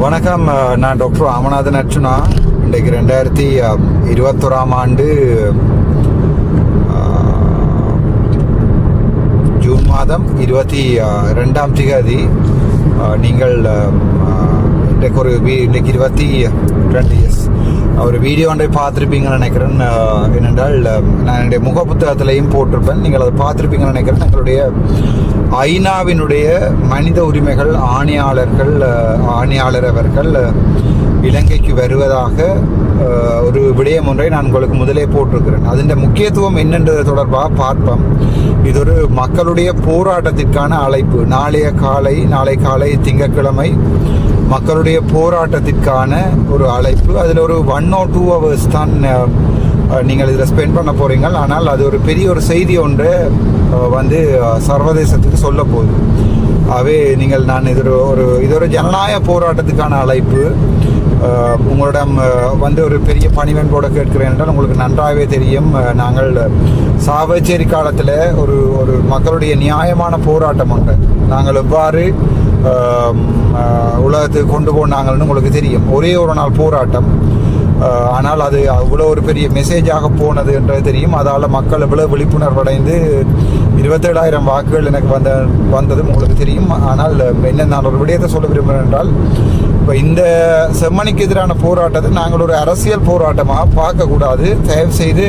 வணக்கம். நான் டாக்டர் ராமநாதன் அர்ச்சுனா. இன்றைக்கு 2021 ஆண்டு ஜூன் மாதம் 22ஆம் தேதி. நீங்கள் இன்றைக்கு 22 இயர்ஸ் ஒரு வீடியோ ஒன்றை பார்த்துருப்பீங்கன்னு நினைக்கிறேன். ஏனென்றால் நான் என்னுடைய முக புத்தகத்திலையும் போட்டிருப்பேன், நீங்கள் அதை பார்த்துருப்பீங்கன்னு நினைக்கிறேன். எங்களுடைய ஐநாவினுடைய மனித உரிமைகள் ஆணையாளர் அவர்கள் இலங்கைக்கு வருவதாக ஒரு விடயம் ஒன்றை நான் உங்களுக்கு முதலே போட்டிருக்கிறேன். அதன் முக்கியத்துவம் என்னென்றது தொடர்பாக பார்ப்போம். இது ஒரு மக்களுடைய போராட்டத்திற்கான அழைப்பு. நாளை காலை திங்கட்கிழமை மக்களுடைய போராட்டத்திற்கான ஒரு அழைப்பு. அதில் ஒரு 1 or 2 hours தான் நீங்கள் இதில் ஸ்பெண்ட் பண்ண போகிறீங்க. ஆனால் அது ஒரு பெரிய ஒரு செய்தி ஒன்று சர்வதேசத்துக்கு சொல்ல போகுது. ஆகவே இது ஒரு ஜனநாயக போராட்டத்துக்கான அழைப்பு. உங்களிடம் ஒரு பெரிய பணிவன்போட கேட்கிறேன் என்றால் உங்களுக்கு நன்றாகவே தெரியும். நாங்கள் சாவச்சேரி காலத்தில் ஒரு மக்களுடைய நியாயமான போராட்டம் ஒன்று நாங்கள் எவ்வாறு உலகத்துக்கு கொண்டு போனாங்கன்னு உங்களுக்கு தெரியும். ஒரே ஒரு நாள் போராட்டம், ஆனால் அது அவ்வளோ ஒரு பெரிய மெசேஜாக போனது என்றது தெரியும். அதால் மக்கள் எவ்வளோ விழிப்புணர்வு அடைந்து 27,000 வாக்குகள் எனக்கு வந்ததும் உங்களுக்கு தெரியும். ஆனால் என்ன நான் ஒரு விடயத்தை சொல்ல விரும்புகிறேன் என்றால், இப்போ இந்த செம்மணிக்கு எதிரான போராட்டத்தை நாங்கள் ஒரு அரசியல் போராட்டமாக பார்க்கக்கூடாது. தயவு செய்து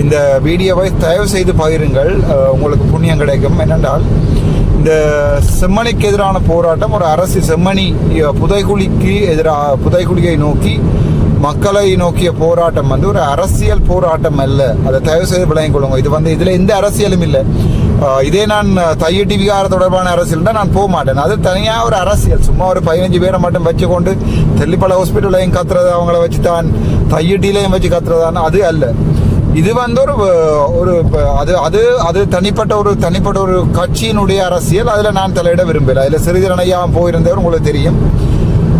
இந்த வீடியோவை தயவு செய்து பகிருங்கள், உங்களுக்கு புண்ணியம் கிடைக்கும். என்னென்றால் இந்த செம்மணிக்கு எதிரான போராட்டம் ஒரு செம்மணி புதைகுழியை நோக்கி மக்களை நோக்கிய போராட்டம் ஒரு அரசியல் போராட்டம் அல்ல. அதை தயவு செய்து விளங்கிக் கொள்ளுங்க. இதுல எந்த அரசியலும் இல்லை. இதே நான் தையட்டி விகார தொடர்பான அரசியல் தான் நான் போக மாட்டேன். அது தனியாக ஒரு அரசியல். சும்மா ஒரு 15 பேரை மட்டும் வச்சுக்கொண்டு தெல்லிப்பள ஹாஸ்பிட்டலையும் கத்துறது, அவங்கள வச்சு தான் தையட்டிலையும் வச்சு கத்துறதான அது அல்ல. இது அது தனிப்பட்ட ஒரு கட்சியினுடைய அரசியல். அதில் நான் தலையிட விரும்பல. அதில் சிறிதரணையா போயிருந்தவர் உங்களுக்கு தெரியும்.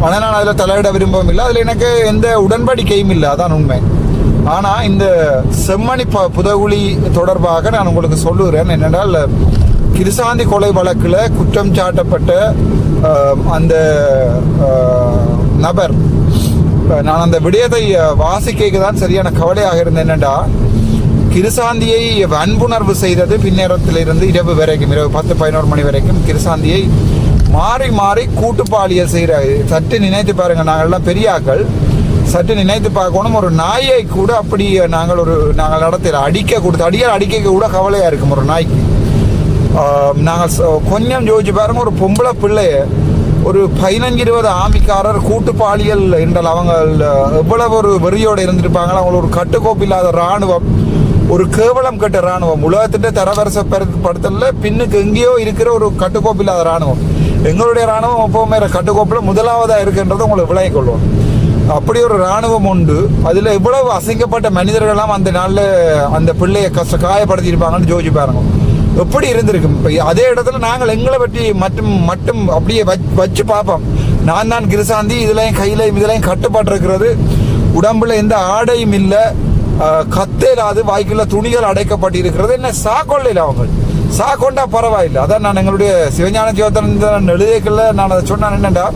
ஆனால் நான் அதில் தலையிட விரும்பவும் இல்லை. அதில் எனக்கு எந்த உடன்படிக்கையும் இல்லை, அதான் உண்மை. ஆனால் இந்த செம்மணி புதகுழி தொடர்பாக நான் உங்களுக்கு சொல்லுகிறேன். என்னென்றால் கிருசாந்தி கொலை வழக்கில் குற்றம் சாட்டப்பட்ட அந்த நபர், நான் அந்த விடயத்தை வாசிக்க தான் சரியான கவலையாக இருந்தேன். என்னென்றா, கிருசாந்தியை வன்புணர்வு செய்தது பின்னேரத்திலிருந்து இரவு 10-11 மணி வரைக்கும் கிருசாந்தியை மாறி கூட்டுப்பாலியல் செய்கிறார். சற்று நினைத்து பாருங்க, நாங்கள்லாம் பெரியாக்கள், சற்று நினைத்து பார்க்கணும். ஒரு நாயை கூட அப்படி நாங்கள் நடத்தல, அடிக்க கூட கவலையா இருக்கும் ஒரு நாய்க்கு. நாங்கள் கொஞ்சம் யோசிச்சு பாருங்க, ஒரு பொம்பளை பிள்ளைய ஒரு 15-20 ஆமிக்காரர் கூட்டுப்பாலியல் என்றால் அவங்க எவ்வளவு ஒரு வெறியோடு இருந்திருப்பாங்களா. அவங்கள ஒரு கட்டுக்கோப்பு இல்லாத இராணுவம், ஒரு கேவலம் கட்ட இராணுவம், உலகத்திட்ட தரவரிசைப்படுத்தல பின்னுக்கு எங்கேயோ இருக்கிற ஒரு கட்டுக்கோப்பு இல்லாத இராணுவம். எங்களுடைய இராணுவம் எப்பவுமே கட்டுக்கோப்பில் முதலாவதா இருக்குன்றதை உங்களை விளங்கிக் கொள்வோம். அப்படி ஒரு இராணுவம் உண்டு. அதில் எவ்வளவு அசிங்கப்பட்ட மனிதர்கள்லாம் அந்த நாளில் அந்த பிள்ளையை காயப்படுத்தியிருப்பாங்கன்னு யோசிச்சு பாருங்க, எப்படி இருந்திருக்கும். இப்போ அதே இடத்துல நாங்கள் எங்களை பற்றி மட்டும் அப்படியே வச்சு பார்ப்போம். நான் தான் கிருசாந்தி, இதுலையும் கட்டுப்பட்டிருக்கிறது, உடம்புல எந்த ஆடையும் இல்லை, கத்தேலாது, வாய்க்குள்ள துணிகள் அடைக்கப்பட்டிருக்கிறது. என்ன சாக்கொள்ளையில் அவங்க சாக்கொண்டா பரவாயில்லை. அதான் நான் எங்களுடைய சிவஞான ஜோதரன் எழுதியக்கல நான் அதை சொன்னேன். என்னண்டா,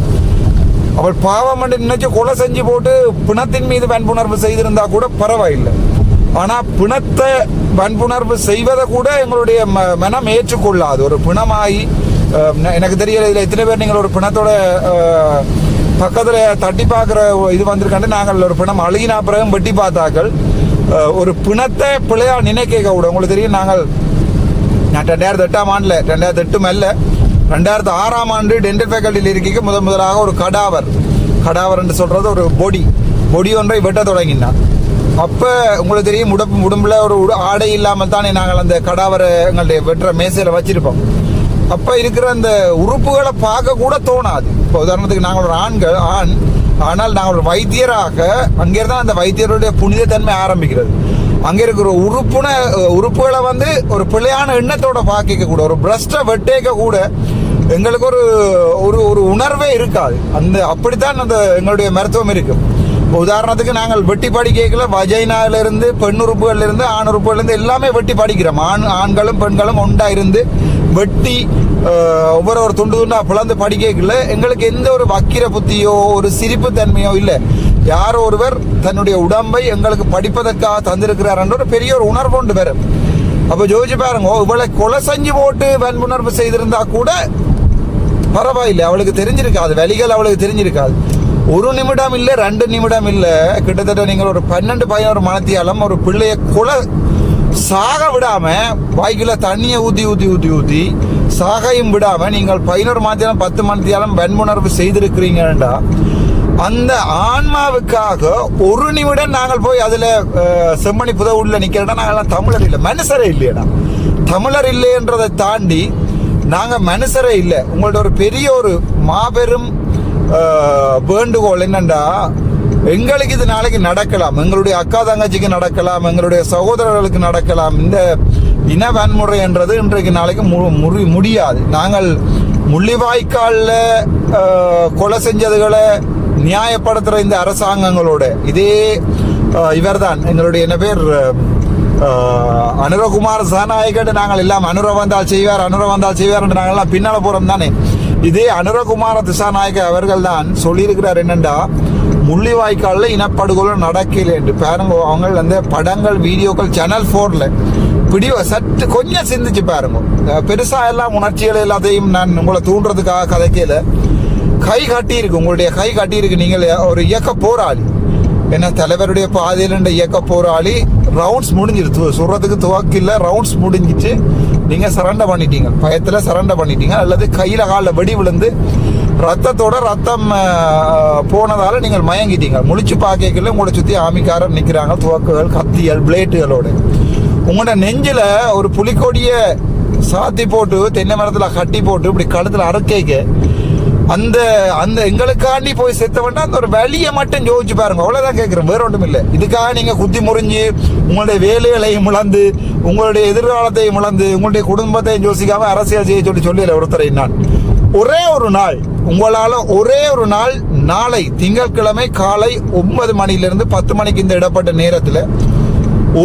அவள் பாவம் நினைச்சு கொலை செஞ்சு போட்டு பிணத்தின் மீது வன்புணர்வு செய்திருந்தா கூட பரவாயில்லை. ஆனா பிணத்தை வன்புணர்வு செய்வதை கூட எங்களுடைய மனம் ஏற்றுக்கொள்ளாது. ஒரு பிணமாகி எனக்கு தெரியல இதுல எத்தனை பேர் நீங்கள் ஒரு பிணத்தோட பக்கத்துல தட்டி பார்க்கிற இது வந்திருக்காண்டு. நாங்கள் ஒரு பிணம் அழுகினா பிறகு வெட்டி பார்த்தாக்கள். ஒரு பிணத்தை பிள்ளையா நினைக்க கூட உங்களுக்கு தெரியும். நான் 2008ஆம் ஆண்டுல 2008 அல்ல 2006ஆம் ஆண்டு டென்டல் ஃபேக்கல்ட்டியில் இருக்க முதலாக ஒரு கடாவர் என்று சொல்றது ஒரு பொடி ஒன்றை வெட்ட தொடங்கினார். அப்போ உங்களுக்கு தெரியும், உடம்புல ஒரு ஆடை இல்லாமல் தானே நாங்கள் அந்த கடாவரை எங்களுடைய வெட்டுற மேசையில் வச்சிருப்போம். அப்போ இருக்கிற அந்த உறுப்புகளை பார்க்க கூட தோணாது. இப்போ உதாரணத்துக்கு நாங்கள் ஒரு ஆண், ஆனால் நாங்கள் ஒரு வைத்தியராக அங்கேருந்தான் அந்த வைத்தியருடைய புனிதத்தன்மை ஆரம்பிக்கிறது. அங்கே இருக்கிற உறுப்புகளை ஒரு பிள்ளையான எண்ணத்தோட பார்க்க கூட, ஒரு பிரஸ்ட்டை வெட்டேக்க கூட எங்களுக்கு ஒரு உணர்வே இருக்காது. அப்படித்தான் அந்த எங்களுடைய மருத்துவம் இருக்கும். உதாரணத்துக்கு நாங்கள் வெட்டி படிக்கல வஜைனால இருந்து பெண் உறுப்புகள்ல இருந்து ஆண் உறுப்புகள்ல இருந்து எல்லாமே வெட்டி படிக்கிறோம். ஆண்களும் பெண்களும் ஒன்றா இருந்து வெட்டி ஒவ்வொரு துண்டு துண்டா பிளந்து படிக்கல எங்களுக்கு எந்த ஒரு வக்கிர புத்தியோ ஒரு சிரிப்பு தன்மையோ இல்லை. யாரோ ஒருவர் தன்னுடைய உடம்பை எங்களுக்கு படிப்பதற்காக தந்திருக்கிறார் என்ற ஒரு பெரிய ஒரு உணர்வு கொண்டு வரும். அப்ப ஜோதிச்சு பாருங்க, இவளை கொலை செஞ்சு போட்டு வன்புணர்வு செய்திருந்தா கூட பரவாயில்லை, அவளுக்கு தெரிஞ்சிருக்காது, வலிகள் அவளுக்கு தெரிஞ்சிருக்காது. ஒரு நிமிடம் இல்லை 2 நிமிடம் இல்லை, கிட்டத்தட்ட நீங்கள் ஒரு 12-11 மணித்தியாலம் ஒரு பிள்ளைய கொலை சாக விடாம வாய்க்குள்ள தண்ணியை ஊத்தி சாகையும் விடாம நீங்கள் 11 மணித்தியாலம் 10 மணித்தியாலம் வன்புணர்வு செய்திருக்கிறீங்கடா. அந்த ஆன்மாவுக்காக ஒரு நிமிடம் நாங்கள் போய் அதுல செம்மணி புதவுள்ள நிக்கிறோம்னா நாங்கெல்லாம் தமிழர் இல்லை, மனுஷரே இல்லையடா. தமிழர் இல்லைன்றதை தாண்டி நாங்க மனுஷரே இல்லை. உங்களோட ஒரு பெரிய ஒரு மாபெரும் வேண்டுகோள் என்னண்டா, எங்களுக்கு இது நாளைக்கு நடக்கலாம், எங்களுடைய அக்கா தங்கச்சிக்கு நடக்கலாம், எங்களுடைய சகோதரர்களுக்கு நடக்கலாம். இந்த இன வன்முறை என்றது இன்றைக்கு நாளைக்கு முடியாது. நாங்கள் முள்ளிவாய்க்கால்ல கொலை செஞ்சதுகளை நியாயப்படுத்துற இந்த அரசாங்கங்களோட இதே இவர்தான் எங்களுடைய என்ன பேர் அனுரகுமார் சனாயகன். நாங்கள் எல்லாம் அனுர வந்தால் செய்வார் என்று நாங்கள்லாம் பின்னால போறோம் தானே. இதே அனுரகுமார திசாநாயக அவர்கள் தான் சொல்லியிருக்கிறார் என்னண்டா, முள்ளிவாய்க்காலில் இனப்படுகொலை நடக்கல என்று பாருங்க. அவங்க அந்த படங்கள் வீடியோக்கள் சேனல் 4ல சற்று கொஞ்சம் சிந்திச்சு பாருங்க. பெருசா எல்லாம் உணர்ச்சிகள் எல்லாத்தையும் நான் உங்களை தூண்டுறதுக்காக கதைக்கல. கை கட்டி இருக்கு, உங்களுடைய கை கட்டி இருக்கு. நீங்கள் ஒரு இயக்க போராளி, என்ன தலைவருடைய பாதையில் இயக்க போராளி. ரவுண்ட்ஸ் முடிஞ்சிருச்சு, சொல்றதுக்கு துவக்கில்ல, ரவுண்ட்ஸ் முடிஞ்சிச்சு. நீங்க சரண்டர் பண்ணிட்டீங்க, பயத்துல சரண்டர் பண்ணிட்டீங்க, அல்லது கையில காலில் வெடி விழுந்து ரத்தத்தோட ரத்தம் போனதால நீங்கள் மயங்கிட்டீங்க. முழிச்சு பார்க்கல உங்களோட சுத்தி ஆமிக்காரர் நிக்கிறாங்க, துவக்குகள், கத்திகள், பிளேட்டுகளோட. உங்களோட நெஞ்சில ஒரு புலிக்கொடிய சாத்தி போட்டு தென்னை மரத்துல கட்டி போட்டு இப்படி கழுத்துல அறுக்கைக்கு அந்த அந்த எங்களுக்காண்டி போய் செத்தவன்டா அந்த ஒரு வழியை மட்டும் யோசிச்சு பாருங்க. அவ்வளவுதான் கேட்கிறேன், வேற ஒன்றும் இல்லை. இதுக்காக நீங்க குத்தி முறிஞ்சு உங்களுடைய வேலைகளையும் இழந்து உங்களுடைய எதிர்காலத்தையும் இழந்து உங்களுடைய குடும்பத்தையும் யோசிக்காம அரசியல் செய்ய சொல்லல ஒருத்தரை. நான் ஒரே ஒரு நாள் உங்களால ஒரே ஒரு நாள் நாளை திங்கட்கிழமை காலை 9 மணிலிருந்து 10 மணிக்கு இந்த இடப்பட்ட நேரத்துல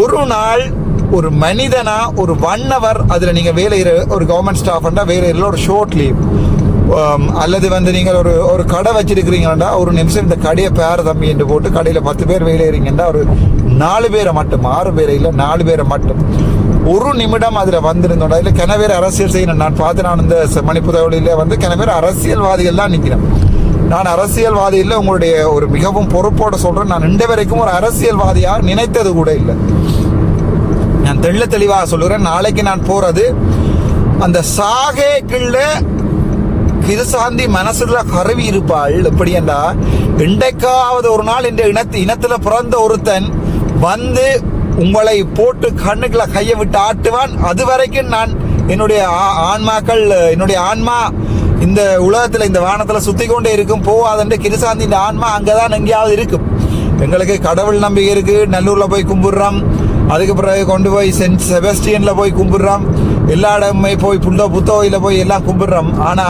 ஒரு நாள் ஒரு மனிதனா ஒரு 1 hour அதுல நீங்க வேலையிற ஒரு கவர்மெண்ட் ஸ்டாஃப்ண்டா வேலையில ஒரு ஷோர்ட் லீவ், அல்லது நீங்கள் ஒரு கடை வச்சிருக்கிறீங்கன்னா ஒரு நிமிஷம் இந்த கடையை பேர தம்பி என்று போட்டு கடையில 10 பேர் வேலையிறீங்கன்னா ஒரு 4 பேரை மட்டும், 6 பேரை இல்லை 4 பேரை மட்டும் ஒரு நிமிடம் அதுல வந்திருந்தோம். இல்ல கிணவேர் அரசியல் செய்யணும். நான் பார்த்து நான் இந்த செம்மணி புதவழியில கிணவேர் அரசியல்வாதிகள் தான் நிக்கிறேன். நான் அரசியல்வாதி இல்லை, உங்களுடைய ஒரு மிகவும் பொறுப்போட சொல்றேன். நான் இன்று வரைக்கும் ஒரு அரசியல்வாதியா நினைத்தது கூட இல்லை. நான் தெளிவாக சொல்லுறேன். நாளைக்கு நான் போறது அந்த சாகேக்குள்ள கிருசாந்தி மனசுல கருவி இருப்பாள். எப்படி என்றா, இன்றைக்காவது ஒரு நாள் இந்த இனத்துல பிறந்த ஒருத்தன் வந்து உங்களை போட்டு கண்ணுக்குள்ள கையை விட்டு ஆட்டுவான். அது வரைக்கும் நான் என்னுடைய ஆன்மாக்கள், என்னுடைய ஆன்மா இந்த உலகத்துல இந்த வானத்துல சுத்தி கொண்டே இருக்கும். போவாதன்று கிருசாந்தி இந்த ஆன்மா அங்கதான் எங்கேயாவது இருக்கும். எங்களுக்கு கடவுள் நம்பிக்கை இருக்கு. நல்லூர்ல போய் கும்பிடுறோம், அதுக்கு பிறகு கொண்டு போய் சென்ட் செபஸ்டியன்ல போய் கும்பிடுறோம், எல்லா இடமே போய் புத்தோயில போய் எல்லாம் கும்பிடுறோம். ஆனா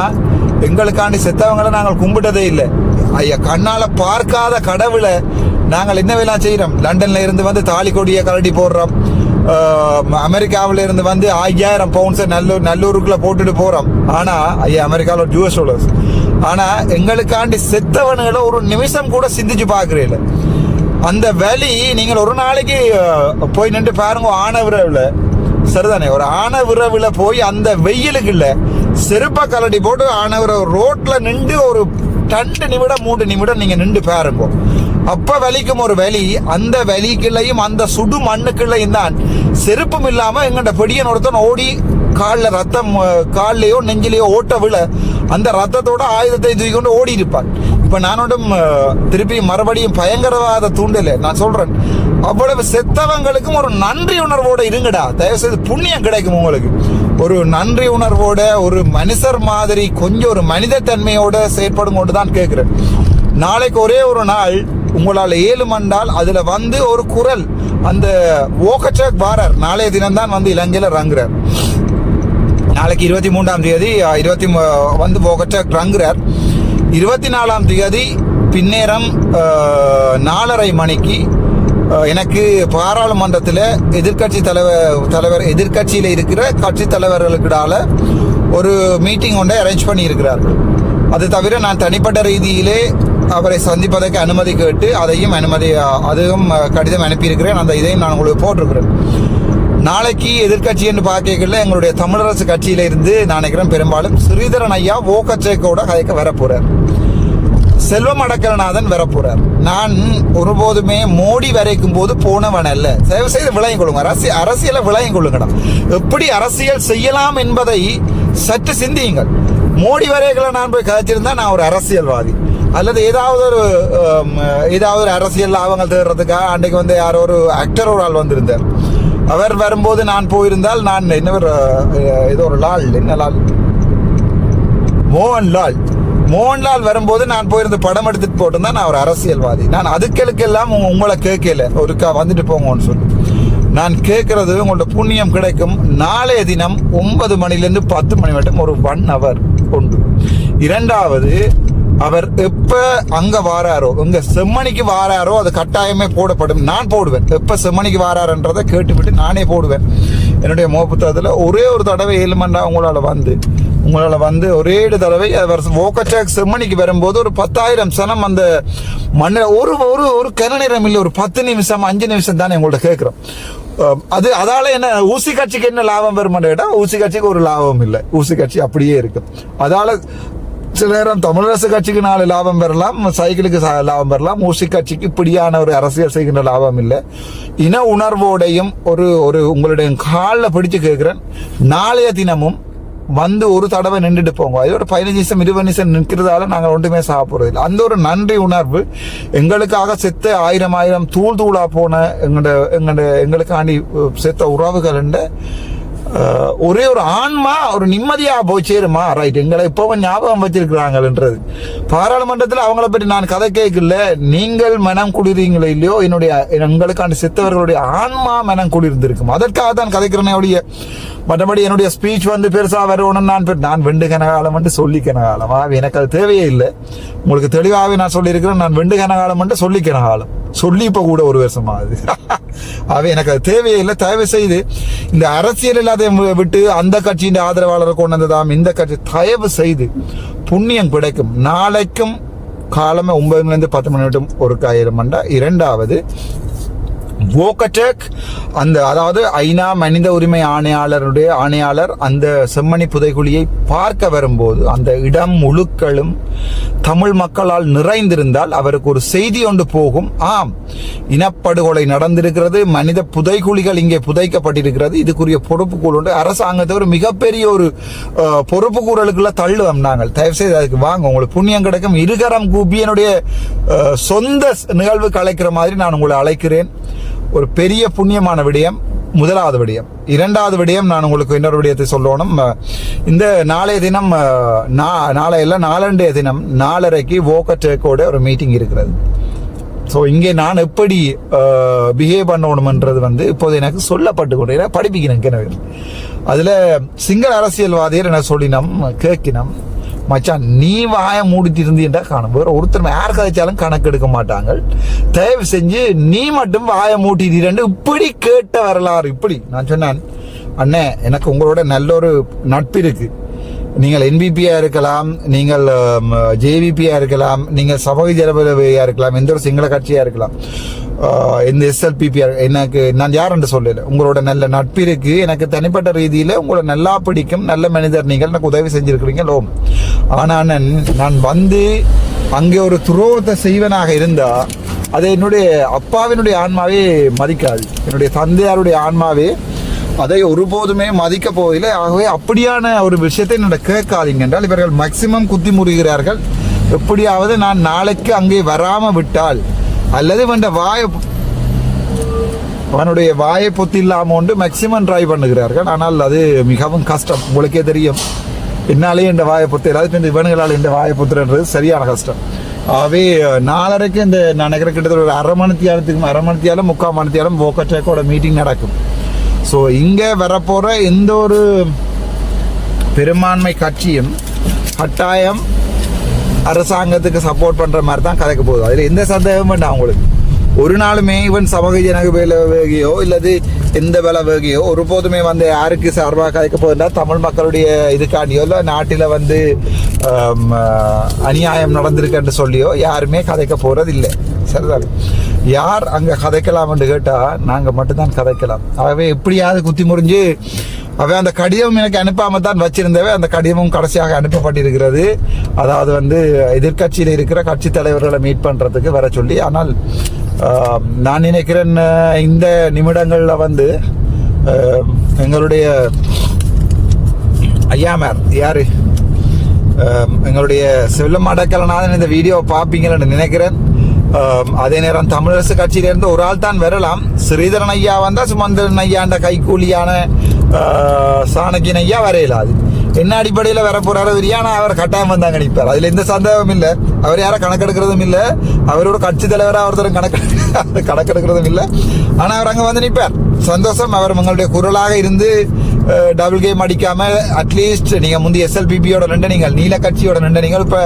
எங்களுக்காண்டி செத்தவங்களை நாங்கள் கும்பிட்டதே இல்லை. ஐயா, கண்ணால பார்க்காத கடவுளை நாங்கள் என்னவெல்லாம் செய்யறோம். லண்டன்ல இருந்து தாலி கொடியை கலட்டி போடுறோம், அமெரிக்காவில இருந்து 5000 பவுண்ட்ஸ் நல்லூருக்குள்ள போட்டுட்டு போறோம். ஆனா ஐயா, அமெரிக்காவில் $US. ஆனா எங்களுக்காண்டி செத்தவனுகளை ஒரு நிமிஷம் கூட சிந்திச்சு பாக்குறீங்க. அந்த வலி நீங்கள் ஒரு நாளைக்கு போய் நின்று பாருங்க. ஆனவிரவுல சரிதானே, ஒரு ஆனவிரவுல போய் அந்த வெயிலுக்கு இல்ல செருப்பா கலட்டி போட்டு ஆனவிரவு ரோட்ல நின்று ஒரு 2 நிமிடம் 3 நிமிடம் நீங்க நின்று பாருங்க. அப்ப வலிக்கும் ஒரு வலி. அந்த வலிக்குள்ளையும் அந்த சுடு மண்ணுக்குள்ளையும் தான் செருப்பும் இல்லாம எங்கண்ட பெடியன் ஒருத்தன் ஓடி காலில் ரத்தம், காலிலேயோ நெஞ்சிலேயோ ஓட்ட விழ அந்த ரத்தத்தோட ஆயுதத்தை தூக்கி கொண்டு ஓடி இருப்பான். இப்ப நானோடும் திருப்பி மறுபடியும் பயங்கரவாத தூண்டல நான் சொல்றேன். அவ்வளவு செத்தவங்களுக்கும் ஒரு நன்றி உணர்வோட இருங்கடா. தயவு செய்து புண்ணியம் கிடைக்கும் உங்களுக்கு. ஒரு நன்றி உணர்வோட ஒரு மனுஷர் மாதிரி கொஞ்சம் ஒரு மனித தன்மையோட செயற்படும் கொண்டு தான் கேட்கிறேன். நாளைக்கு ஒரே ஒரு நாள் உங்களால் 7 மண்டால் அதுல ஒரு குரல், அந்த ஓகச்சக் வாரர் நாளைய தினம் தான் இலங்கையில ரங்குறார். நாளைக்கு 23ஆம் தேதி ஓகச்சக் ரங்குறார். 24ஆம் தேதி பின்னேரம் 4:30 மணிக்கு எனக்கு பாராளுமன்றத்தில் எதிர்கட்சியில் இருக்கிற கட்சி தலைவர்களுக்கிடால ஒரு மீட்டிங் ஒன்றை அரேஞ்ச் பண்ணி இருக்கிறார்கள். அது தவிர நான் தனிப்பட்ட ரீதியிலே அவரை சந்திப்பதற்கு அனுமதி கேட்டு அதுவும் கடிதம் அனுப்பியிருக்கிறேன். அந்த இதையும் நான் உங்களுக்கு போட்டிருக்கிறேன். நாளைக்கு எதிர்கட்சி என்று பார்க்கல எங்களுடைய தமிழரசு கட்சியில இருந்து நான் நினைக்கிறேன் பெரும்பாலும் ஸ்ரீதரன் ஐயா ஓக்கச்சேக்கோட கதைக்க வரப்போறார், செல்வம் அடக்கலநாதன் வரப்போறார். நான் ஒருபோதுமே மோடி வரைக்கும் போது போனவன் அல்ல. தயவு செய்து விளங்கிக் கொள்ளுங்க, அரசியலை விளங்கிக் கொள்ளுங்கடா. எப்படி அரசியல் செய்யலாம் என்பதை சற்று சிந்தியுங்கள். மோடி வரைகளை நான் போய் கதைச்சிருந்தா நான் ஒரு அரசியல்வாதி, அல்லது ஏதாவது ஒரு அரசியல் லாபங்கள் தேடுறதுக்காக அன்றைக்கு யாரோ ஒரு ஆக்டர் ஒரு ஆள் வந்திருந்தார். அவர் வரும்போது நான் போயிருந்தால் நான் ஏதோ ஒரு லால், என்ன லால், மோகன்லால் வரும்போது நான் போயிருந்து படம் எடுத்துட்டு போட்டிருந்தா நான் ஒரு அரசியல்வாதி. நான் அதுக்களுக்கெல்லாம் உங்களை கேட்கல, ஒருக்கா வந்துட்டு போங்கன்னு சொல்லி நான் கேட்கறது உங்களோட புண்ணியம் கிடைக்கும். நாளைய தினம் 9 மணிலேருந்து 10 மணி வரைக்கும் ஒரு 1 hour உண்டு. இரண்டாவது, அவர் எப்ப அங்க வாராரோ, இங்க செம்மணிக்கு வாராரோ அது கட்டாயமே போடப்படும். நான் போடுவேன். எப்ப செம்மணிக்கு வாராருன்றதை கேட்டுவிட்டு நானே போடுவேன். என்னுடைய முகப்புத்தகத்தில் ஒரே ஒரு தடவை 7 மணி நேரம் உங்களால வந்து ஒரே தடவை ஓக்கச்சாக் செம்மணிக்கு வரும்போது ஒரு 10,000 சனம் அந்த மண்ணில் ஒரு கனநேரம் இல்லை, ஒரு 10 நிமிஷம் 5 நிமிஷம் தானே உங்கள்ட்ட கேட்கிறோம். அதால என்ன ஊசி கட்சிக்கு என்ன லாபம் வருமானு கேட்டா ஊசி கட்சிக்கு ஒரு லாபம் இல்லை. ஊசி கட்சி அப்படியே இருக்கு. அதால சில நேரம் தமிழரசு கட்சிக்கு 4 லாபம் பெறலாம், சைக்கிளுக்கு லாபம் பெறலாம். ஊசி கட்சிக்கு இப்படியான ஒரு அரசியல் செய்கின்ற லாபம் இல்லை. இன உணர்வோடையும் ஒரு உங்களுடைய காலில் பிடிச்சு கேட்கிறேன், நாளைய தினமும் வந்து ஒரு தடவை நின்றுட்டு போங்க. அது ஒரு 15 நிமிஷம் 20 நிமிஷம் நிற்கிறதால நாங்கள் ஒன்றுமே சாப்பிட்றது இல்லை. அந்த ஒரு நன்றி உணர்வு எங்களுக்காக செத்த 1000 தூளா போன எங்களுக்காண்டி செத்த உறவுகள் ஒரே ஒரு ஆன்மா ஒரு நிம்மதியா போய் சேருமா, ரைட், எங்களை இப்பவும் ஞாபகம் வச்சிருக்கிறாங்கன்றது. பாராளுமன்றத்தில் அவங்கள பற்றி நான் கதை கேட்கல. நீங்கள் மனம் குளிர்றீங்களோ இல்லையோ, எங்களுக்காண்டி செத்தவர்களுடைய ஆன்மா மனம் குளிர்ந்திருக்கும். அதற்காக தான் கதைக்கிறேன். மற்றபடி என்னுடைய ஸ்பீச் பெருசா வரணும்னு நான் வெண்டு கனகாலம் சொல்லி கனகாலம் எனக்கு அது தேவையே இல்லை. உங்களுக்கு தெளிவாகவே நான் சொல்லியிருக்கிறேன். நான் வெண்டு கனகாலம் சொல்லி கனகாலம் சொல்லி இப்ப கூட ஒரு வருஷம் ஆகுது. எனக்கு அது தேவையே இல்லை. தயவு செய்து இந்த அரசியல் இல்லாத விட்டு அந்த கட்சியின் ஆதரவாளரை கொண்டு வந்ததாம் இந்த கட்சி, தயவு செய்து புண்ணியம் கிடைக்கும். நாளைக்கும் காலமே 9 to 10 மணி வரைக்கும் ஒரு 1000 மண்டா. இரண்டாவது, ஓக்கச்சேக் அதாவது ஐநா மனித உரிமை ஆணையாளர் அந்த செம்மணி புதைகுழியை பார்க்க வரும்போது அந்த இடம் முழுக்களும் தமிழ் மக்களால் நிறைந்திருந்தால் அவருக்கு ஒரு செய்தி ஒன்று போகும். ஆம், இனப்படுகொலை நடந்திருக்கிறது, மனித புதைகுழிகள் இங்கே புதைக்கப்பட்டிருக்கிறது, இதுக்குரிய பொறுப்புக்கூறல் உண்டு. அரசாங்கத்தை ஒரு மிகப்பெரிய ஒரு பொறுப்புக்கூறலுக்குள்ள தள்ளுவோம் நாங்கள். தயவு செய்து அதுக்கு வாங்க, உங்களுக்கு புண்ணியம் கிடைக்கும். இருகரம் கூப்பி என்னுடைய சொந்த நிகழ்வு கலைக்கிற மாதிரி நான் உங்களை அழைக்கிறேன். ஒரு பெரிய புண்ணியமான விடயம் முதலாவது விடயம். இரண்டாவது விடயம், நான் உங்களுக்கு இன்னொரு விடயத்தை சொல்லணும். இந்த நாளைய தினம் நாளைய தினம் 4:30 ஓக்கச்சேக்கோட ஒரு மீட்டிங் இருக்கிறது. ஸோ இங்கே நான் எப்படி பிஹேவ் பண்ணணும்ன்றது இப்போது எனக்கு சொல்லப்பட்டு கொண்டு படிப்பிக்கிறேன். அதில் சிங்கள அரசியல்வாதியர் என்ன சொல்லினோம் கேட்கினோம், மச்சான் நீ வாய மூடிட்டு இருந்தீண்டா காணும், வேற ஒருத்தர் யார் கதைச்சாலும் கணக்கு எடுக்க மாட்டாங்க, தயவு செஞ்சு நீ மட்டும் வாய மூட்டிட்டு இப்படி கேட்ட வரலாறு. இப்படி நான் சொன்னேன், அண்ணே எனக்கு உங்களோட நல்ல ஒரு நட்பு இருக்கு. நீங்கள் என்பிபியா இருக்கலாம், நீங்கள் ஜேவிபியா இருக்கலாம், நீங்கள் சமூக ஜனபதியா இருக்கலாம், எந்த ஒரு சிங்கள கட்சியா இருக்கலாம், இந்த எஸ்எல்பிபியா, எனக்கு நான் யாருன்னு சொல்லல, உங்களோட நல்ல நட்பு இருக்கு. எனக்கு தனிப்பட்ட ரீதியில உங்களை நல்லா பிடிக்கும், நல்ல மனிதர் நீங்கள், எனக்கு உதவி செஞ்சிருக்கிறீங்க லோம். ஆனா நான் அங்கே ஒரு துரோகத்தை செய்வனாக இருந்தா அது என்னுடைய அப்பாவினுடைய ஆன்மாவே மதிக்காது, என்னுடைய தந்தையாருடைய ஆன்மாவே அதை ஒருபோதுமே மதிக்க போவதில்லை. ஆகவே அப்படியான ஒரு விஷயத்தை என்னோட கேட்காதீங்க என்றால் இவர்கள் மேக்சிமம் குத்தி முறுகிறார்கள். எப்படியாவது நான் நாளைக்கு அங்கே வராம விட்டால் அல்லது அவனுடைய வாயை பொத்தி இல்லாம ஒன்று மேக்சிமம் ட்ரை பண்ணுகிறார்கள். ஆனால் அது மிகவும் கஷ்டம், உங்களுக்கே தெரியும். என்னாலேயே இந்த வாயை பொத்து எல்லாத்துக்கும் இவனுங்களால் இந்த வாயை பொத்துறது சரியான கஷ்டம். ஆகவே 4:30 இந்த நான் நினைக்கிற கிட்டத்தட்ட ஒரு அரை மணித்தியாலும் 3/4 மணித்தியாலும் ஓக்கச்சேக்கோட மீட்டிங் நடக்கும். ஸோ இங்கே வரப்போகிற எந்த ஒரு பெரும்பான்மை கட்சியும் கட்டாயம் அரசாங்கத்துக்கு சப்போர்ட் பண்ற மாதிரி தான் கதைக்க போகுது. அதுல எந்த சந்தேகமும் வேண்டாம் உங்களுக்கு. ஒரு நாளுமே இவன் சமூக ஜனக வேலை வேகையோ இல்லது எந்த வேலை வேகையோ ஒருபோதுமே வந்து யாருக்கு சார்பாக கதைக்க போகுதுன்னா தமிழ் மக்களுடைய இதுக்காண்டியோ இல்லை நாட்டில் வந்து அநியாயம் நடந்திருக்குன்னு சொல்லியோ யாருமே கதைக்க போறது இல்லை. சரிதான். யார் அங்கே கதைக்கலாம் என்று கேட்டால் நாங்கள் மட்டும்தான் கதைக்கலாம். ஆகவே எப்படியாவது குத்தி முறிஞ்சு அவன் அந்த கடிதம் எனக்கு அனுப்பாம தான் வச்சிருந்தவே அந்த கடிதமும் கடைசியாக அனுப்பப்பட்டிருக்கிறது. அதாவது வந்து எதிர்கட்சியில் இருக்கிற கட்சி தலைவர்களை மீட் பண்றதுக்கு வர சொல்லி. ஆனால் நான் நினைக்கிறேன் இந்த நிமிடங்களில் வந்து எங்களுடைய ஐயாமார் யாரு எங்களுடைய செல்லம் அடக்கலநாதன் இந்த வீடியோ பார்ப்பீங்கன்னு நினைக்கிறேன். அதே நேரம் தமிழரசு கட்சியிலிருந்து ஒரு ஆள் தான் வரலாம். ஸ்ரீதரன் ஐயா வந்தா சுமந்திரன் ஐயாண்ட கைக்கூலியான சாணக்கியன் ஐயா வரையலாது. என்ன அடிப்படையில் வர போறாரு தெரியானா அவர் கட்டாயம் வந்தாங்க நிற்பார். அதுல எந்த சந்தேகமும் இல்லை. அவர் யாரும் கணக்கெடுக்கிறதும் இல்லை. அவரோட கட்சி தலைவராக ஒருத்தரும் கணக்கெடுக்கிறதும் இல்லை. ஆனா அவர் அங்க வந்து நிற்பார். சந்தோஷம். அவர் உங்களுடைய குரலாக இருந்து டபுள் கேம் அடிக்காம அட்லீஸ்ட் நீங்க முந்தைய SLPPயோட நின்று நீங்கள் நீல கட்சியோட நின்று நீங்கள் இப்ப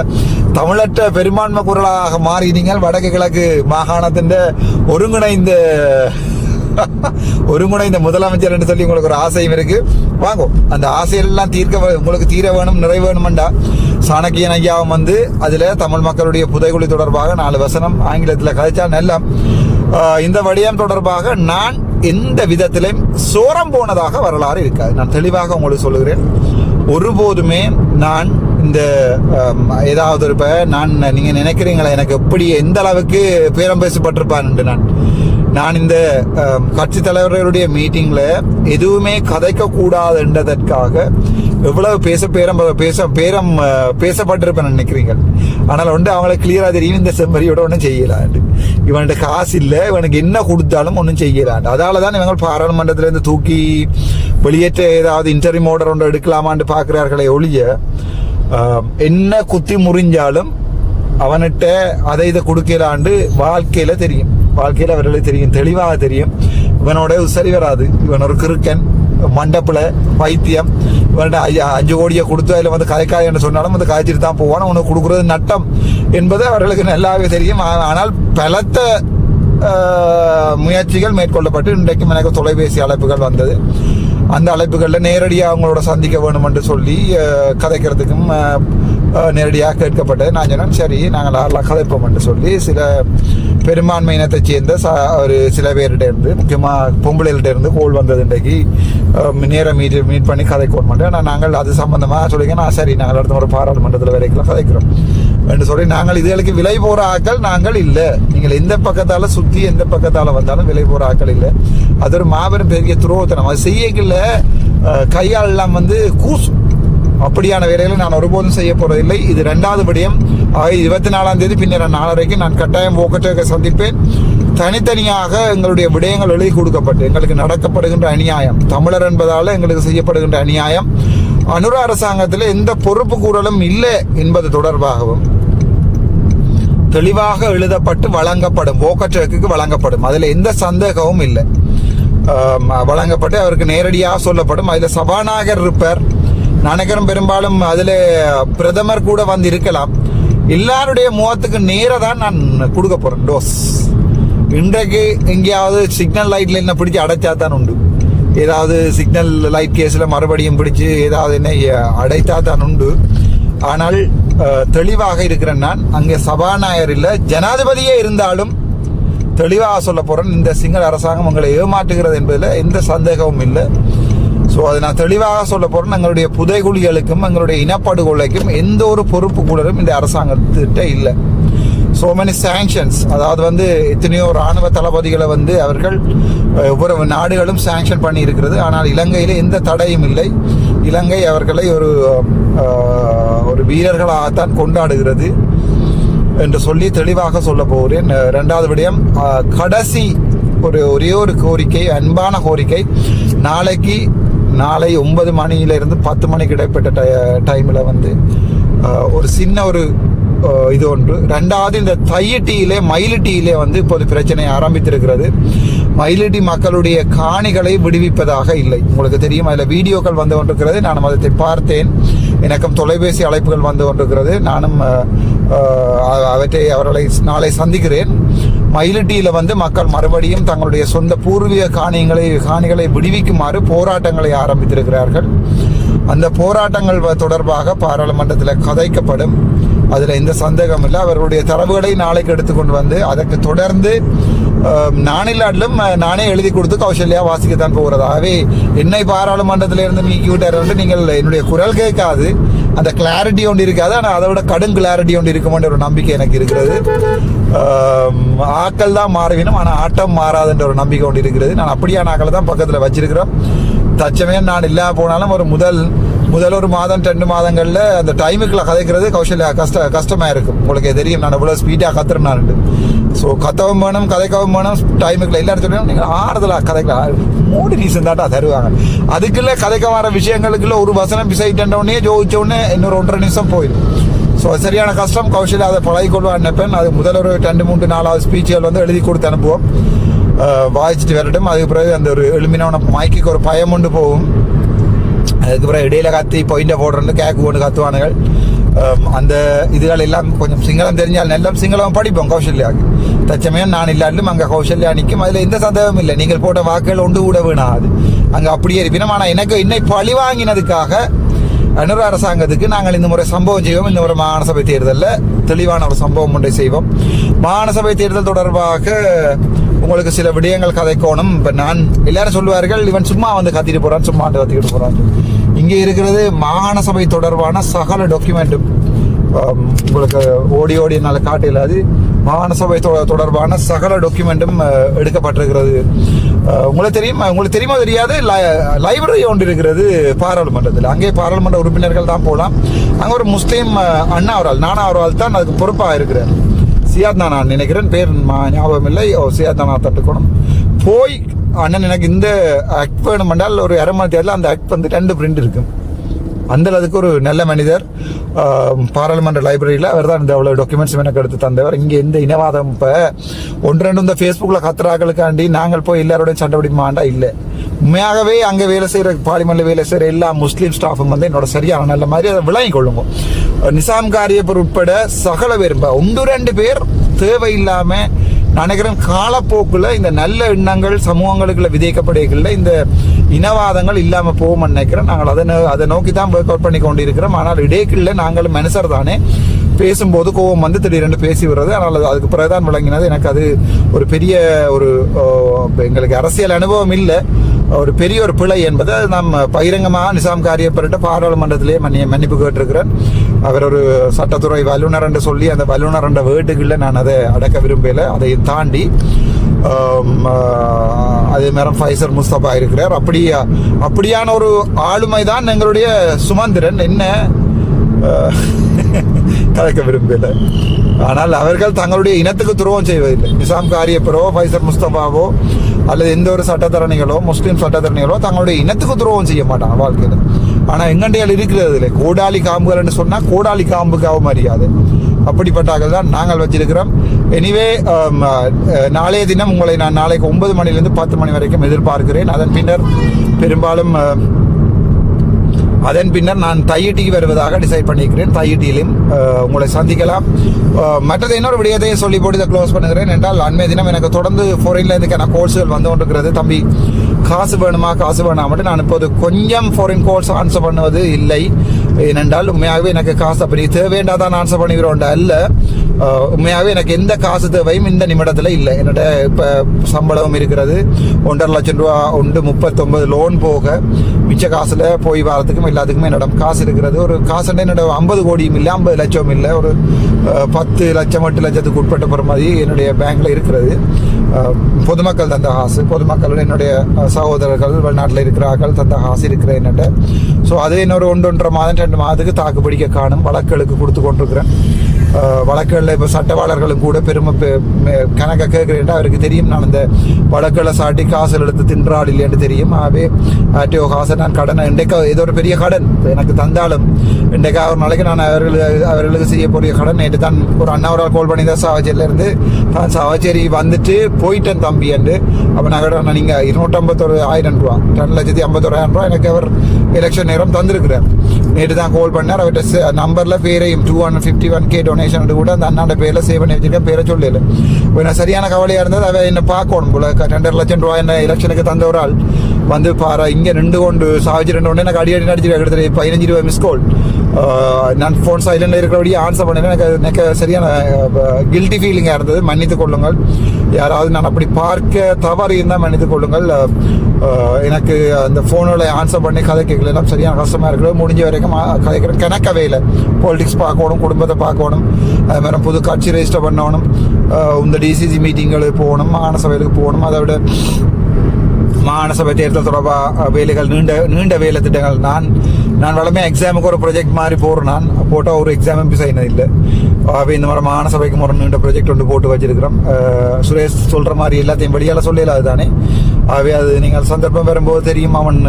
தமிழற்ற பெரும்பான்மை குரலாக மாறி நீங்கள் வடக்கு கிழக்கு மாகாணத்தின் ஒருங்குணைந்த முதலமைச்சர் என்று சொல்லி உங்களுக்கு ஒரு ஆசையும் இருக்கு. வாங்கும் அந்த ஆசையெல்லாம் உங்களுக்கு தீர வேணும் நிறைவேணும்டா சாணக்கியன் ஐயாவும் வந்து அதுல தமிழ் மக்களுடைய புதைகுழி தொடர்பாக 4 வசனம் ஆங்கிலத்தில் கதைச்சால் நல்ல இந்த வடிவம் தொடர்பாக நான் எந்த விதத்திலும் சோரம் போனதாக வரலாறு இருக்காது. நான் தெளிவாக உங்களுக்கு சொல்லுகிறேன். ஒருபோதுமே நான் இந்த ஏதாவது இருப்ப நீங்க நினைக்கிறீங்களா எனக்கு எப்படி எந்த அளவுக்கு பேரம் பேசப்பட்டிருப்பான் என்று நான் இந்த கட்சி தலைவர்களுடைய மீட்டிங்ல எதுவுமே கதைக்க கூடாது என்றதற்காக எவ்வளவு பேசப்பட்டிருப்பேன் நினைக்கிறீங்க. ஆனால் வந்து அவங்களை கிளியரா தெரியும் இந்த செம்மறியோட ஒன்றும் செய்யலாண்டு. இவன்கிட்ட காசு இல்லை, இவனுக்கு என்ன கொடுத்தாலும் ஒன்றும் செய்யலாண்டு. அதாலதான் இவங்க பாராளுமன்றத்திலிருந்து தூக்கி வெளியேற்ற ஏதாவது இன்டர்வியூ ஆர்டர் ஒன்று எடுக்கலாமான்னு பாக்குறார்களே ஒழிய என்ன குத்தி முறிஞ்சாலும் அவன்கிட்ட அதை இதை கொடுக்கலாண்டு வாழ்க்கையில தெரியும். வாழ்க்கையில் அவர்களுக்கு தெரியும், தெளிவாக தெரியும். இவனோட சரி வராது. இவன் ஒரு கிறுக்கன், மண்டப்புல பைத்தியம். இவன்கிட்ட 5 கோடியை கொடுத்து அதில் வந்து கதைக்காய் என்று சொன்னாலும் வந்து காய்ச்சிட்டு தான் போவான். உனக்கு கொடுக்குறது நட்டம் என்பது அவர்களுக்கு நல்லாவே தெரியும். ஆனால் பலத்த முயற்சிகள் மேற்கொள்ளப்பட்டு இன்றைக்கும் எனக்கு தொலைபேசி அழைப்புகள் வந்தது. அந்த அழைப்புகளில் நேரடியாக அவங்களோட சந்திக்க வேணும் என்று சொல்லி கதைக்கிறதுக்கும் நேரடியாக கேட்கப்பட்டது. நான் சொன்னேன் சரி நாங்கள் கதைப்போம் என்று சொல்லி சில பெரும்பான்மை இனத்தை சேர்ந்த ஒரு சில பேர்கிட்ட இருந்து முக்கியமாக பொம்பளைகிட்ட இருந்து கோல் வந்தது. இன்றைக்கு நேரம் மீட் பண்ணி கதைக்கோன் மாட்டேன். ஆனால் நாங்கள் அது சம்பந்தமாக சொல்லிங்க நான் சரி நாங்கள் அடுத்த ஒரு பாராளுமன்றத்தில் வரைக்கும் கதைக்கிறோம் என்று சொல்லி நாங்கள் இதுகளுக்கு விலை போகிற ஆக்கள் நாங்கள் இல்லை. நீங்கள் எந்த பக்கத்தால் சுற்றி எந்த பக்கத்தால் வந்தாலும் விலை போகிற ஆக்கள் இல்லை. அது ஒரு மாபெரும் பெரிய துரோகத்தனம். அது செய்யல கையால் எல்லாம் வந்து கூசும். அப்படியான வேலைகளை நான் ஒருபோதும் செய்ய போறதில்லை. இது 2வது விடயம். 24ஆம் தேதி பின்னர் 4:30 நான் கட்டாயம் போக்கட்டை சந்திப்பேன். தனித்தனியாக எங்களுடைய விடயங்கள் எழுதி கொடுக்கப்பட்டு எங்களுக்கு நடக்கப்படுகின்ற அநியாயம், தமிழர் என்பதால எங்களுக்கு செய்யப்படுகின்ற அநியாயம், அனுர அரசாங்கத்தில் எந்த பொறுப்பு கூறலும் இல்லை என்பது தொடர்பாகவும் தெளிவாக எழுதப்பட்டு வழங்கப்படும். போக்கட்டேக்கு வழங்கப்படும். அதுல எந்த சந்தேகமும் இல்லை. வழங்கப்பட்டு அவருக்கு நேரடியாக சொல்லப்படும். அதுல சபாநாயகர் இருப்பார். நினைக்கிறேன் பெரும்பாலும் அதுல பிரதமர் கூட வந்து இருக்கலாம். எல்லாருடைய முகத்துக்கு நேர தான் நான் கொடுக்க போறேன் டோஸ். இன்றைக்கு எங்கேயாவது சிக்னல் லைட்ல என்ன பிடிச்சி அடைச்சா தான் உண்டு. ஏதாவது சிக்னல் லைட் கேஸ்ல மறுபடியும் பிடிச்சு ஏதாவது என்ன அடைத்தா தான் உண்டு. ஆனால் தெளிவாக இருக்கிறேன். நான் அங்கே சபாநாயகர் இல்லை, ஜனாதிபதியே இருந்தாலும் தெளிவாக சொல்ல போறேன். இந்த சிங்கள அரசாங்கம் உங்களை ஏமாற்றுகிறது என்பதில் எந்த சந்தேகமும் இல்லை. ஸோ அதை நான் தெளிவாக சொல்ல போறேன். எங்களுடைய புதைகுழிகளுக்கும் எங்களுடைய இனப்படுகொலைக்கும் எந்த ஒரு பொறுப்பு கூடலும் இந்த அரசாங்கத்திட்ட இல்லை. சோ மெனி சாங்ஷன்ஸ், அதாவது வந்து எத்தனையோ ராணுவ தளபதிகளை வந்து அவர்கள் ஒவ்வொரு நாடுகளும் சாங்ஷன் பண்ணி இருக்கிறது. ஆனால் இலங்கையில எந்த தடையும் இல்லை. இலங்கை அவர்களை ஒரு வீரர்களாகத்தான் கொண்டாடுகிறது என்று சொல்லி தெளிவாக சொல்ல போகிறேன். 2வது விடயம், கடைசி ஒரே ஒரு கோரிக்கை, அன்பான கோரிக்கை. நாளை 9 மணியிலிருந்து 10 மணிக்கு இடைப்பட்ட டைமில் வந்து ஒரு சின்ன ஒரு இது ஒன்று. 2வது, இந்த தையிட்டியிலே மயிலிட்டியிலே வந்து இப்போது பிரச்சனை ஆரம்பித்திருக்கிறது. மயிலிட்டி மக்களுடைய காணிகளை விடுவிப்பதாக இல்லை. உங்களுக்கு தெரியும், அதில் வீடியோக்கள் வந்து கொண்டிருக்கிறது. நானும் அதை பார்த்தேன். எனக்கும் தொலைபேசி அழைப்புகள் வந்து கொண்டிருக்கிறது. நானும் அவர்களை நாளை சந்திக்கிறேன். மயிலிட்டியில் வந்து மக்கள் மறுபடியும் தங்களுடைய சொந்த பூர்வீக காணிகளை விடுவிக்குமாறு போராட்டங்களை ஆரம்பித்திருக்கிறார்கள். அந்த போராட்டங்கள் தொடர்பாக பாராளுமன்றத்தில் கதைக்கப்படும். அதில் எந்த சந்தேகம் இல்லை. அவர்களுடைய தரவுகளை நாளைக்கு எடுத்துக்கொண்டு வந்து அதற்கு தொடர்ந்து நானில்லாட்டிலும் நானே எழுதி கொடுத்து கௌசல்யா வாசிக்கத்தான் போகிறது. ஆகவே என்னை பாராளுமன்றத்திலிருந்து நீக்கி விட்டார் என்று நீங்கள் என்னுடைய குரல் கேட்காது, அந்த கிளாரிட்டி ஒன்று இருக்காது. ஆனால் அதை விட கடும் கிளாரிட்டி ஒன்று இருக்குமென்ற ஒரு நம்பிக்கை எனக்கு இருக்கிறது. ஆக்கள் தான் மாறுவினும், ஆனால் ஆட்டம் மாறாதுன்ற ஒரு நம்பிக்கை ஒன்று இருக்கிறது. நான் அப்படியான ஆக்களை தான் பக்கத்தில் வச்சிருக்கிறோம். தச்சமயம் நான் இல்லாம போனாலும் ஒரு முதல் ஒரு மாதம் 2 மாதங்களில் அந்த டைமுக்குள்ள கதைக்கிறது கௌசல்யா கஷ்டமாக இருக்கும். உங்களுக்கு தெரியும், நான் இவ்வளோ ஸ்பீடாக கத்துறேன். ஸோ கத்தவும் வேணும், கதைக்கவும் வேணும், டைமுக்குள்ள எல்லாரும் சொல்லணும். நீங்கள் ஆறுதலாக கதைக்கலாம், 3 ரீசன் தாட்டா தருவாங்க. அதுக்குள்ள கதைக்க வர விஷயங்களுக்குள்ள ஒரு வசனம் பிசைட்டோடனே ஜோதிச்ச உடனே இன்னொரு 1.5 நிமிஷம் போயிடும். ஸோ சரியான கஷ்டம். கௌசல்யா அதை பழகிக்கொள்வான்னு நினைப்பேன். அது முதல் ஒரு 2, 3, 4 ஸ்பீச்சுகள் வந்து எழுதி கொடுத்து அனுப்புவோம், வாய்ச்சிட்டு வரட்டும். அதுக்கு பிறகு அந்த ஒரு எளிமையான மைக்கு ஒரு பயம் கொண்டு போகும். அதுக்கு பிறகு இடையில கத்தி பாயிண்ட போடுறது கேக்கு கொண்டு கத்துவானுகள். அந்த இதுகள் எல்லாம் கொஞ்சம் சிங்களம் தெரிஞ்சால் எல்லாம் சிங்களம் படிப்போம் கௌசல்யாவுக்கு. தச்சமயம் நான் இல்லாட்டிலும் அங்கே கௌசல்யா நிற்கும். அதில் எந்த சந்தேகமும் இல்லை. நீங்கள் போட்ட வாக்குகள் ஒன்று கூட வேணாது, அங்கே அப்படியே இருப்பினும். ஆனால் எனக்கு இன்னை பழி வாங்கினதுக்காக அனுர அரசாங்கத்துக்கு நாங்கள் இந்த முறை சம்பவம் செய்வோம். இந்த முறை மாகாண சபை தேர்தலில் தெளிவான ஒரு சம்பவம் ஒன்றை செய்வோம். மாகாண சபை தேர்தல் தொடர்பாக உங்களுக்கு சில விடயங்கள் கதைக்கோணும். இப்போ நான் எல்லாரும் சொல்லுவார்கள், இவன் சும்மா வந்து கத்திட்டு போறான், சும்மா வந்து கத்திக்கிட்டு போறான். இங்கே இருக்கிறது மாகாண சபை தொடர்பான சகல டாக்குமெண்ட்டும் உங்களுக்கு ஓடி என்னால் காட்டில். அது மாகாண சபை தொடர்பான சகல டாக்குமெண்ட்டும் எடுக்கப்பட்டிருக்கிறது. உங்களுக்கு தெரியுமா தெரியாது, லைப்ரரி ஒன்று இருக்கிறது பாராளுமன்றத்தில். அங்கே பாராளுமன்ற உறுப்பினர்கள் தான் போகலாம். அங்கே ஒரு முஸ்லீம் அண்ணா அவரால் தான் அதுக்கு பொறுப்பாக இருக்கிறார். சியாத்னா நான் நினைக்கிறேன், பேர் ஞாபகம் இல்லை. சியாத்னா தட்டுக்கணும் போய், அண்ணன் எனக்கு இந்த ஆக்ட் வேணும் என்றால் ஒரு 1/2 மணி நேரத்தில் அந்த ஆக்ட் வந்து 2 பிரிண்ட் இருக்கும். அந்த அதுக்கு ஒரு நல்ல மனிதர். பாராளுமன்ற லைப்ரரியில் அவர் தான் இந்த அவ்வளோ டாக்குமெண்ட்ஸ் எனக்கு எடுத்து தந்தவர். இங்கே எந்த இனவாதம் இப்போ 1-2 இந்த ஃபேஸ்புக்கில் கத்துறாக்களுக்காண்டி நாங்கள் போய் எல்லாரோடையும் சண்டை பிடிமாண்டா இல்லை. உண்மையாகவே அங்கே வேலை செய்கிற பார்லிமெண்ட்டில் வேலை செய்கிற எல்லா முஸ்லீம் ஸ்டாஃபும் வந்து என்னோட சரியான நல்ல மாதிரி அதை விளங்கிக் கொள்ளுங்க. நிசாம் காரியப்பர் உட்பட சகல பேர் 1-2 பேர் தேவையில்லாமல் நினைக்கிறேன் காலப்போக்கில் இந்த நல்ல எண்ணங்கள் சமூகங்களுக்குள்ள விதைக்கப்படுகிற இந்த இனவாதங்கள் இல்லாமல் போகும் நினைக்கிறேன். நாங்கள் அதை நோக்கி தான் ஒர்க் அவுட் பண்ணி கொண்டு இருக்கிறோம். ஆனால் இடைக்குள்ள நாங்கள் மனுஷர் தானே, பேசும்போது கோபம் வந்து திடீரென்று பேசி விடுறது. ஆனால் அதுக்கு பிறகுதான் விளங்கினது எனக்கு அது ஒரு பெரிய ஒரு எங்களுக்கு அரசியல் அனுபவம் இல்லை, ஒரு பெரிய ஒரு பிழை என்பதை நாம் பகிரங்கமாக நிசாம் காரியப்பட்ட பாராளுமன்றத்திலே மன்னிப்பு கேட்டிருக்கிறேன். அவர் ஒரு சட்டத்துறை வல்லுநர் என்று சொல்லி அந்த வல்லுநர் என்ற வேர்டுகளில் நான் அதை அடக்க விரும்பல. அதை தாண்டி அதே மாதிரி ஃபைசர் முஸ்தபா இருக்கிறார். அப்படியான ஒரு ஆளுமை தான் எங்களுடைய சுமந்திரன். என்ன கலைக்க விரும்பல. ஆனால் அவர்கள் தங்களுடைய இனத்துக்கு துரோகம் செய்வதில்லை. நிசாம் காரியப்பரோ ஃபைசர் முஸ்தபாவோ அல்லது எந்த ஒரு சட்டத்தரணிகளோ முஸ்லீம் சட்டத்தரணிகளோ தங்களுடைய இனத்துக்கு துரோகம் செய்ய மாட்டாங்க வாழ்க்கையில். ஆனால் எங்கண்டையால் இருக்கிறது இல்லை. கோடாலி காம்புகள் என்று சொன்னால் கோடாலி காம்புக்காக மரியாதை. அப்படிப்பட்டார்கள் தான் நாங்கள் வச்சிருக்கிறோம். எனிவே நாளைய தினம் உங்களை நான் நாளைக்கு 9 மணிலேருந்து 10 மணி வரைக்கும் எதிர்பார்க்கிறேன். அதன் பின்னர் நான் தையிட்டிக்கு வருவதாக டிசைட் பண்ணிக்கிறேன். தையிட்டியிலும் உங்களை சந்திக்கலாம். மற்றது இன்னொரு விடயத்தையும் சொல்லி போட்டு இதை க்ளோஸ் பண்ணுகிறேன். என்றால் அண்மைய தினம் எனக்கு தொடர்ந்து ஃபாரின்ல இருந்துக்கான கோர்ஸுகள் வந்து கொண்டிருக்கிறது. தம்பி காசு வேணாமட்டு நான் இப்போது கொஞ்சம் ஃபாரின் கோர்ஸ் ஆன்சர் பண்ணுவது இல்லை. ஏனென்றால் உண்மையாகவே எனக்கு காசு அப்படி தேவையாதான் ஆன்சர் பண்ணுகிறோம் அல்ல. உண்மையாகவே எனக்கு எந்த காசு தேவையும் இந்த நிமிடத்தில் இல்லை. என்னோட இப்போ சம்பளமும் இருக்கிறது. 1.5 லட்சம் ரூபா உண்டு, 39 லோன் போக மிச்ச காசில் போய் வரத்துக்கும் எல்லாத்துக்குமே என்னோட காசு இருக்கிறது. ஒரு காசு என்னோட 50 கோடியும் இல்லை, 50 லட்சமும் இல்லை, ஒரு 10 லட்சம் 8 லட்சத்துக்கு உட்பட்ட போகிற மாதிரி என்னுடைய பேங்க்ல இருக்கிறது. பொதுமக்கள் தந்த காசு, பொதுமக்கள் என்னுடைய சகோதரர்கள் வெளிநாட்டில் இருக்கிறார்கள் தந்த காசு இருக்கிற என்னட்ட. ஸோ அது இன்னொரு 1-1.5 மாதம் 2 மாதத்துக்கு தாக்கு பிடிக்க காணும். வழக்குகளுக்கு கொடுத்து கொண்டிருக்கிறேன். வழக்குகளில் இப்போ சட்டவாளர்களும் கூட கணக்கை கேட்குறேன். அவருக்கு தெரியும் நான் இந்த வழக்குகளை சாட்டி காசு எடுத்து தின்றாள் இல்லைன்னு தெரியும். ஆகவே ஆர்டிஓ காசை நான் கடனை இன்றைக்கு ஏதோ ஒரு பெரிய கடன் எனக்கு தந்தாலும் இன்றைக்கு ஒரு நாளைக்கு நான் அவர்களுக்கு செய்யக்கூடிய கடன். நேற்று தான் ஒரு அண்ணாவரால் கால் பண்ணி தான் சாவச்சேரியிலேருந்து நான் சாவச்சேரி வந்துட்டு போயிட்டேன் தம்பி என்று. அப்போ நான் கடன் நீங்கள் 251,000 ரூபா 2,51,000 ரூபா எனக்கு அவர் எலெக்ஷன் நேரம் தந்திருக்கிறார். நேற்று தான் கால் பண்ணார். அவர்கிட்ட நம்பரில் பேரையும் 251K டொனேஷன் கூட அந்த அண்ணாண்ட பேரில் சேவ் பண்ணி வச்சிருக்கேன். பேரை சொல்லல. நான் சரியான கவலையாக இருந்தது. அவன் என்ன பார்க்கணும் போல 2.5 லட்சம் ரூபாய் என்ன எலெக்ஷனுக்கு தந்த ஒரு ஆள் வந்து பாரு இங்கே 2 கொண்டு சாவிச்சு 2 கொண்டு எனக்கு அடி நடிச்சிருக்கேன். கிட்டத்தட்ட 15 ரூபாய் மிஸ் கால். நான் ஃபோன் சைலண்டில் இருக்கிறபடியே ஆன்சர் பண்ணேன். எனக்கு சரியான கில்ட்டி ஃபீலிங்காக இருந்தது. மன்னித்து கொள்ளுங்கள். யாராவது நான் அப்படி பார்க்க தவறு இருந்தால் மன்னித்து கொள்ளுங்கள். எனக்கு அந்த ஃபோனில் ஆன்சர் பண்ணி கதை கேட்கலாம் சரியான கஷ்டமாக இருக்கிறது. முடிஞ்ச வரைக்கும் கதைக்கிறேன். கணக்கவே இல்லை. பாலிடிக்ஸ் பார்க்கணும், குடும்பத்தை பார்க்கணும், அது மாதிரி புது கட்சி ரெஜிஸ்டர் பண்ணணும், இந்த டிசிசி மீட்டிங்களுக்கு போகணும், மாகாண சபைகளுக்கு போகணும். அதை விட மாகாண சபை தேர்தல் தொடர்பாக வேலைகள் நீண்ட வேலை திட்டங்கள். நான் வளமையாக எக்ஸாமுக்கு ஒரு ப்ரொஜெக்ட் மாதிரி போடுறேன். நான் போட்டால் ஒரு எக்ஸாமும் மிஸ் ஆகினது இல்லை. இந்த மாதிரி மாகாண சபைக்கு ஒரு நீண்ட ப்ரொஜெக்ட் ஒன்று போட்டு வச்சிருக்கிறோம். சுரேஷ் சொல்கிற மாதிரி எல்லாத்தையும் வெளியால் சொல்லல அதுதானே. ஆகவே அது நீங்கள் சந்தர்ப்பம் வரும்போது தெரியும். அவன்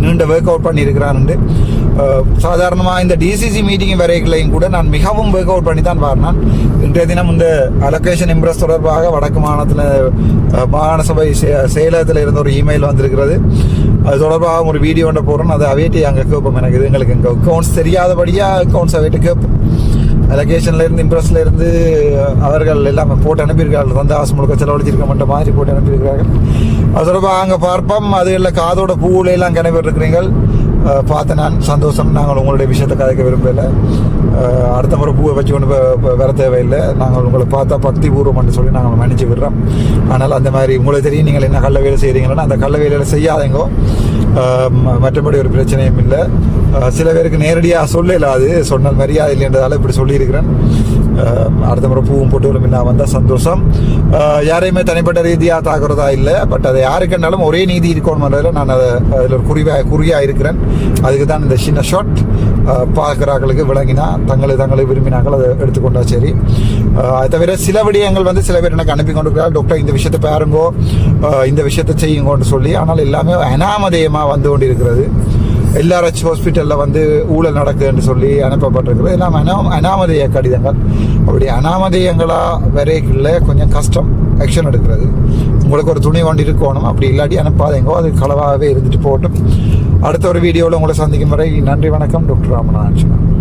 நீண்ட ஒர்க் அவுட் பண்ணியிருக்கிறான்னு. சாதாரணமாக இந்த டிசிசி மீட்டிங் வரைகளையும் கூட நான் மிகவும் ஒர்க் அவுட் பண்ணி தான் வரேன். இன்றைய தினம் இந்த அலோகேஷன் இம்ப்ரெஸ் தொடர்பாக வடக்கு மாகாண சபை செயலகத்தில் இருந்த ஒரு இமெயில் வந்திருக்கிறது. அது தொடர்பாக ஒரு வீடியோ ஒன்று போடுறோம். அதை அவைட்டு அங்கே கேட்போம். எனக்கு எங்களுக்கு எங்கள் அக்கௌண்ட்ஸ் தெரியாதபடியாக அக்கௌண்ட்ஸ் அவைட்டு கேட்போம். அலோகேஷன்லேருந்து இம்ப்ரெஸ்லேருந்து அவர்கள் எல்லாமே போட்டு அனுப்பியிருக்கார்கள். வந்து ஆசை முழுக்க செலவழிச்சிருக்க மாட்ட மாதிரி போட்டு அனுப்பியிருக்கிறார்கள். அது தொடர்பாக அங்கே பார்ப்போம். அது இல்லை காதோட பூவில் எல்லாம் கிணப்பிருக்கிறீர்கள். பார்த்து நான் சந்தோஷம். நாங்கள் உங்களுடைய விஷயத்தை கதைக்க விரும்பலை. அடுத்த முறை பூவை வச்சு கொண்டு வர தேவையில்லை. நாங்கள் உங்களை பார்த்தா பக்தி பூர்வம்னு சொல்லி நாங்கள் மன்னிச்சு விடுறோம். ஆனால் அந்த மாதிரி உங்களுக்கு தெரியும் நீங்கள் என்ன கள்ள வேலை செய்கிறீங்கன்னா அந்த கள்ள வேலையில் செய்யாதீங்கோ. மற்றபடி ஒரு பிரச்சனையும் இல்லை. சில பேருக்கு நேரடியாக சொல்லல. அது சொன்னால் மரியாதை இல்லைன்றதால இப்படி சொல்லியிருக்கிறேன். அடுத்த முறை பூவும் போட்டுகளும் இல்லாமல் வந்தால் சந்தோஷம். யாரையுமே தனிப்பட்ட ரீதியாக தாக்குறதா இல்லை. பட் அதை யாருக்குன்னாலும் ஒரே நீதி இருக்கணும்ன்றதில் நான் அதில் ஒரு குறியாக இருக்கிறேன். அதுக்கு தான் இந்த சின்ன ஷார்ட். பார்க்குறாங்களுக்கு விளங்கினா தங்களை விரும்பினார்கள் அதை எடுத்துக்கொண்டா சரி. அதை தவிர சில விடயங்கள் வந்து சில பேர் எனக்கு அனுப்பி கொண்டிருக்கிறார். டாக்டர் இந்த விஷயத்தை பாருங்கோ, இந்த விஷயத்தை செய்யுங்கோன்னு சொல்லி. ஆனால் எல்லாமே அனாமதேயமாக வந்து கொண்டு இருக்கிறது. எல்ஆர்ஹெச் ஹாஸ்பிட்டலில் வந்து ஊழல் நடக்குதுன்னு சொல்லி அனுப்பப்பட்டிருக்கிறது. எல்லாம் அனாமதேய கடிதங்கள். அப்படி அனாமதேயங்களாக வரைக்குள்ள கொஞ்சம் கஷ்டம் ஆக்ஷன் எடுக்கிறது. உங்களுக்கு ஒரு துணி கொண்டு இருக்கணும். அப்படி இல்லாட்டி அனுப்பாதீங்கோ. அது களவாகவே இருந்துட்டு போகட்டும். அடுத்த ஒரு வீடியோவில் உங்களை சந்திக்கும் வரை நன்றி, வணக்கம். டாக்டர் ராமநாதன்.